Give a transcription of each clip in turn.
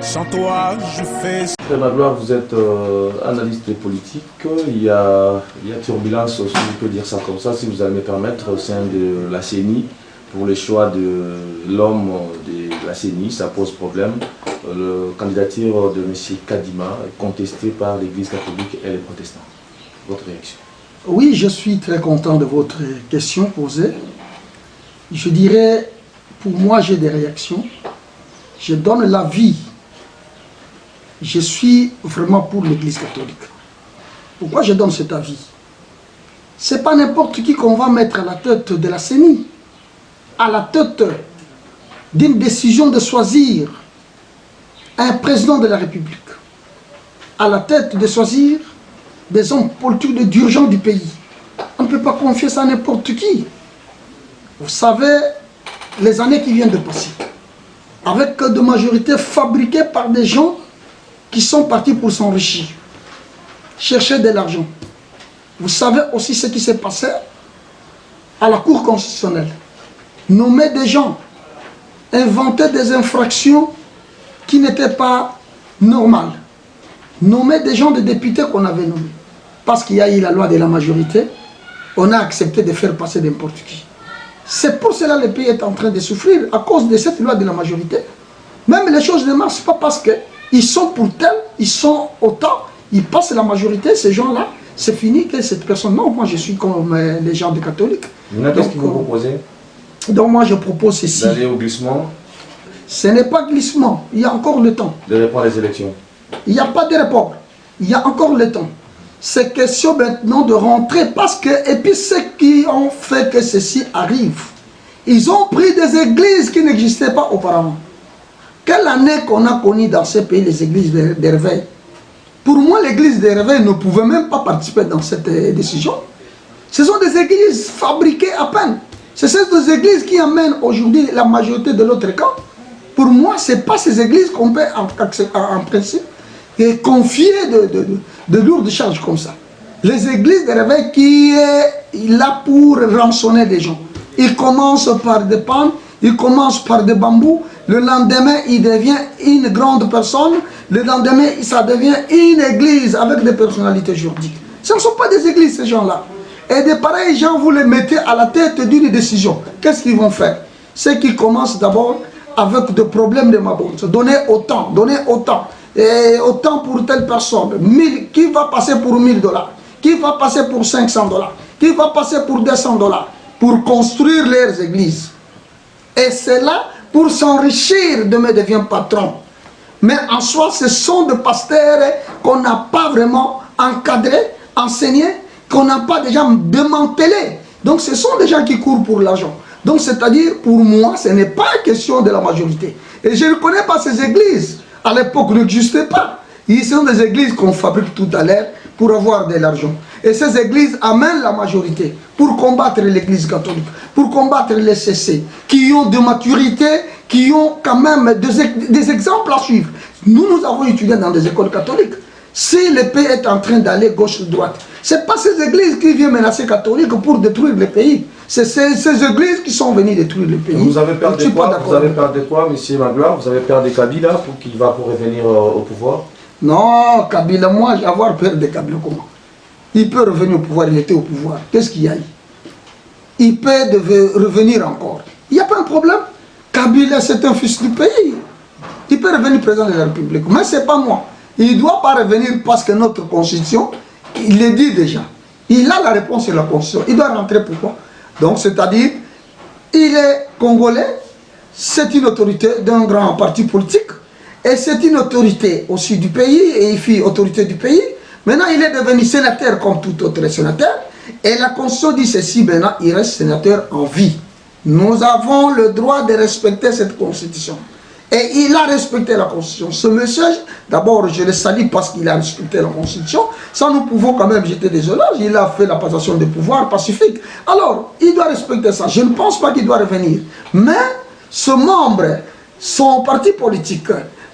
Sans toi, je fais... Frère Magloire, vous êtes analyste politique. Il y a turbulence, si on peut dire ça comme ça, si vous allez me permettre, au sein de la CENI, pour le choix de l'homme de la CENI. Ça pose problème. La candidature de M. Kadima est contestée par l'Église catholique et les protestants. Votre réaction? Oui, je suis très content de votre question posée. Je dirais, pour moi, j'ai des réactions. Je donne l'avis. Je suis vraiment pour l'Église catholique. Pourquoi je donne cet avis? Ce n'est pas n'importe qui qu'on va mettre à la tête de la CENI, à la tête d'une décision de choisir un président de la République, à la tête de choisir des hommes politiques dirigeants du pays. On ne peut pas confier ça à n'importe qui. Vous savez, les années qui viennent de passer, avec des majorités fabriquées par des gens qui sont partis pour s'enrichir, chercher de l'argent. Vous savez aussi ce qui s'est passé à la Cour constitutionnelle. Nommer des gens, inventer des infractions qui n'étaient pas normales. Nommer des gens, des députés qu'on avait nommés. Parce qu'il y a eu la loi de la majorité, on a accepté de faire passer n'importe qui. C'est pour cela que le pays est en train de souffrir, à cause de cette loi de la majorité. Même les choses ne marchent pas parce qu'ils sont pour tel, ils sont autant, ils passent la majorité, ces gens-là, c'est fini que cette personne. Non, moi je suis comme les gens des catholiques. Qu'est-ce que vous proposez? Donc moi je propose ceci. D'aller au glissement? Ce n'est pas glissement, il y a encore le temps. De répondre les élections? Il n'y a pas de report, il y a encore le temps. C'est question maintenant de rentrer parce que, et puis ceux qui ont fait que ceci arrive, ils ont pris des églises qui n'existaient pas auparavant. Quelle année qu'on a connu dans ces pays les églises de réveil? Pour moi, l'église de réveil ne pouvait même pas participer dans cette décision. Ce sont des églises fabriquées à peine. C'est ces deux églises qui amènent aujourd'hui la majorité de l'autre camp. Pour moi, ce n'est pas ces églises qu'on peut en principe et confier de lourdes charges comme ça. Les églises de réveil qui est là pour rançonner des gens. Ils commencent par des pannes, ils commencent par des bambous. Le lendemain, il devient une grande personne. Le lendemain, ça devient une église avec des personnalités juridiques. Ce ne sont pas des églises, ces gens-là. Et de pareils gens, vous les mettez à la tête d'une décision. Qu'est-ce qu'ils vont faire? C'est qu'ils commencent d'abord avec des problèmes de mabonne. Donner autant, et autant pour telle personne. 1000, qui va passer pour 1000 $? Qui va passer pour 500 $? Qui va passer pour 200 $ pour construire leurs églises? Et c'est là pour s'enrichir, demain devient patron. Mais en soi, ce sont des pasteurs qu'on n'a pas vraiment encadrés, enseignés, qu'on n'a pas déjà démantelés. Donc ce sont des gens qui courent pour l'argent. Donc c'est-à-dire, pour moi, ce n'est pas une question de la majorité. Et je ne connais pas ces églises. À l'époque, n'existaient pas. Ils sont des églises qu'on fabrique tout à l'heure pour avoir de l'argent. Et ces églises amènent la majorité pour combattre l'église catholique, pour combattre les CC, qui ont de maturité, qui ont quand même des exemples à suivre. Nous avons étudié dans des écoles catholiques. Si le pays est en train d'aller gauche-droite, ce n'est pas ces églises qui viennent menacer les catholiques pour détruire le pays. C'est ces églises qui sont venues détruire le pays. Vous avez peur de quoi? Vous avez peur de quoi, M. Magloire? Vous avez peur de Kabila pour qu'il va pour revenir au pouvoir? Non, Kabila, moi, j'ai avoir peur de Kabila comment? Il peut revenir au pouvoir, il était au pouvoir. Qu'est-ce qu'il y a eu? Il peut revenir encore. Il n'y a pas un problème. Kabila, c'est un fils du pays. Il peut revenir président de la République. Mais ce n'est pas moi. Il ne doit pas revenir parce que notre constitution, il le dit déjà. Il a la réponse sur la constitution. Il doit rentrer pourquoi? Donc, c'est-à-dire, il est congolais, c'est une autorité d'un grand parti politique, et c'est une autorité aussi du pays, et il fait autorité du pays. Maintenant, il est devenu sénateur comme tout autre sénateur, et la constitution dit ceci, maintenant, il reste sénateur en vie. Nous avons le droit de respecter cette constitution. Et il a respecté la Constitution. Ce monsieur, d'abord, je le salue parce qu'il a respecté la Constitution. Ça, nous pouvons quand même jeter des éloges. Il a fait la passation de pouvoir pacifique. Alors, il doit respecter ça. Je ne pense pas qu'il doit revenir. Mais, ce membre, son parti politique,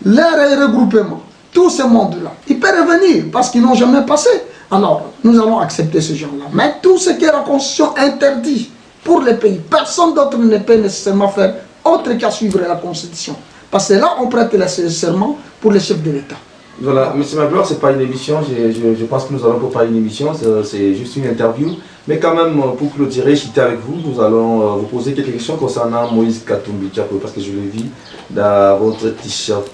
leur regroupement, tout ce monde-là, il peut revenir parce qu'ils n'ont jamais passé. Alors, nous allons accepter ce genre-là. Mais tout ce que la Constitution interdit pour les pays, personne d'autre ne peut nécessairement faire autre qu'à suivre la Constitution. Parce que là, on prête le serment pour les chefs de l'État. Voilà, M. Magloire, ce n'est pas une émission, je pense que nous allons pas une émission, c'est juste une interview. Mais quand même, pour clôturer, j'étais avec vous, nous allons vous poser quelques questions concernant Moïse Katumbi Diapo, parce que je l'ai vu dans votre t-shirt.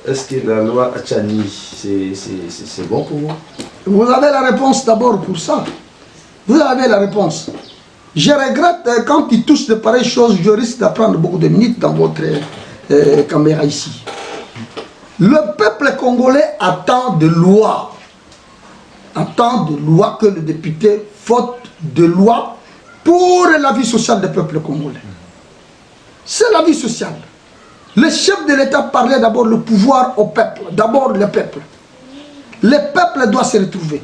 Est-ce que la loi Achani, c'est bon pour vous? Vous avez la réponse d'abord pour ça. Vous avez la réponse. Je regrette quand il touche de pareilles choses, je risque d'apprendre beaucoup de minutes dans votre caméra ici. Le peuple congolais attend de lois. Attend de lois que le député vote de loi pour la vie sociale du peuple congolais. C'est la vie sociale. Le chef de l'État parlait d'abord le pouvoir au peuple. D'abord le peuple. Le peuple doit se retrouver.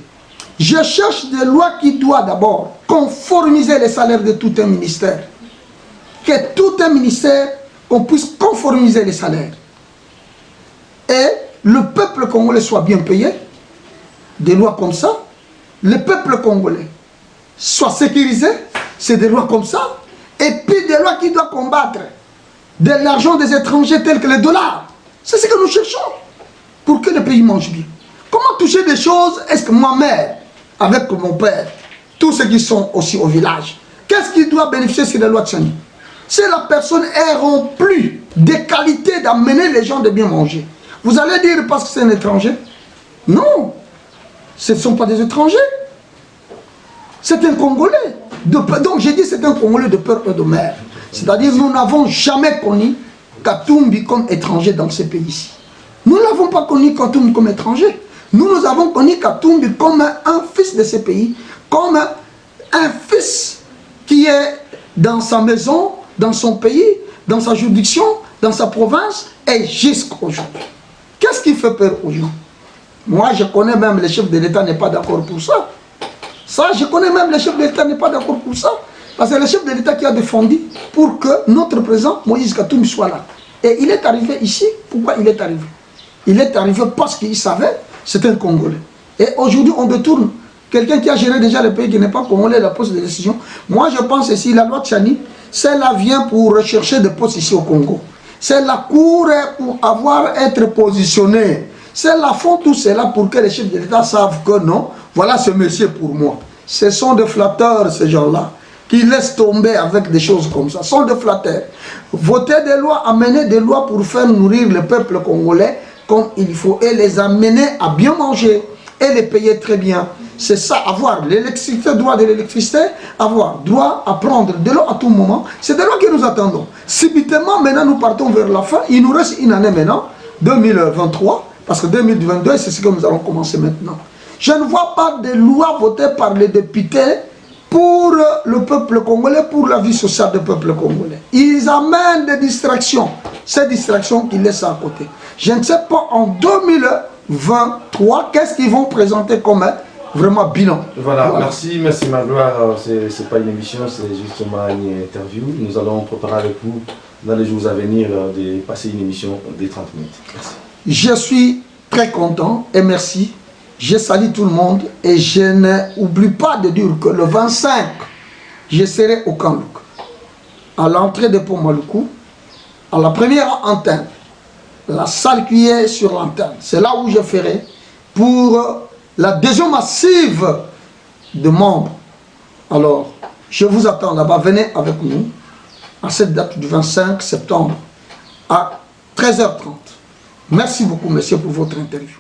Je cherche des lois qui doivent d'abord conformiser les salaires de tout un ministère. Que tout un ministère, qu'on puisse conformiser les salaires. Et le peuple congolais soit bien payé. Des lois comme ça. Le peuple congolais soit sécurisé. C'est des lois comme ça. Et puis des lois qui doivent combattre de l'argent des étrangers tels que les dollars. C'est ce que nous cherchons. Pour que le pays mange bien. Comment toucher des choses? Est-ce que moi-même, avec mon père, tous ceux qui sont aussi au village, qu'est-ce qui doit bénéficier sur la loi de Chani? Si la personne est remplie des qualités d'amener les gens de bien manger, vous allez dire parce que c'est un étranger? Non, ce ne sont pas des étrangers. C'est un Congolais. Donc j'ai dit c'est un Congolais de peur et de mère. C'est-à-dire nous n'avons jamais connu Katumbi comme étranger dans ce pays-ci. Nous n'avons pas connu Katumbi comme étranger. Nous avons connu Katumbi comme un fils de ce pays, comme un fils qui est dans sa maison, dans son pays, dans sa juridiction, dans sa province, et jusqu'à aujourd'hui. Qu'est-ce qui fait peur aux gens? Moi, je connais même le chef de l'État n'est pas d'accord pour ça. Ça, je connais même le chef de l'État n'est pas d'accord pour ça. Parce que le chef de l'État qui a défendu pour que notre président Moïse Katumbi soit là. Et il est arrivé ici. Pourquoi il est arrivé? Il est arrivé parce qu'il savait c'est un Congolais. Et aujourd'hui, on détourne quelqu'un qui a géré déjà le pays qui n'est pas Congolais, la poste de décision. Moi, je pense ici, la loi de Chani, celle-là vient pour rechercher des postes ici au Congo. Celle-là court pour être positionné. Celle-là font tout cela pour que les chefs de l'État savent que non, voilà ce monsieur pour moi. Ce sont des flatteurs, ces gens-là, qui laissent tomber avec des choses comme ça. Ce sont des flatteurs. Voter des lois, amener des lois pour faire nourrir le peuple congolais comme il faut et les amener à bien manger et les payer très bien. C'est ça, avoir l'électricité, droit de l'électricité, avoir droit à prendre de l'eau à tout moment. C'est de l'eau que nous attendons. Subitement, maintenant nous partons vers la fin. Il nous reste une année maintenant, 2023, parce que 2022, c'est ce que nous allons commencer maintenant. Je ne vois pas de loi votée par les députés pour le peuple congolais, pour la vie sociale du peuple congolais. Ils amènent des distractions. Ces distractions qu'ils laissent à côté. Je ne sais pas en 2023, qu'est-ce qu'ils vont présenter comme vraiment bilan. Voilà. Merci Magloire. C'est pas une émission, c'est justement une interview. Nous allons préparer avec vous dans les jours à venir de passer une émission de 30 minutes. Merci. Je suis très content et merci. Je salue tout le monde et je n'oublie pas de dire que le 25, je serai au Kanlouk, à l'entrée de Pont-Maluku, à la première antenne, la salle qui est sur l'antenne. C'est là où je ferai pour l'adhésion massive de membres. Alors, je vous attends là-bas. Venez avec nous à cette date du 25 septembre à 13h30. Merci beaucoup, monsieur, pour votre interview.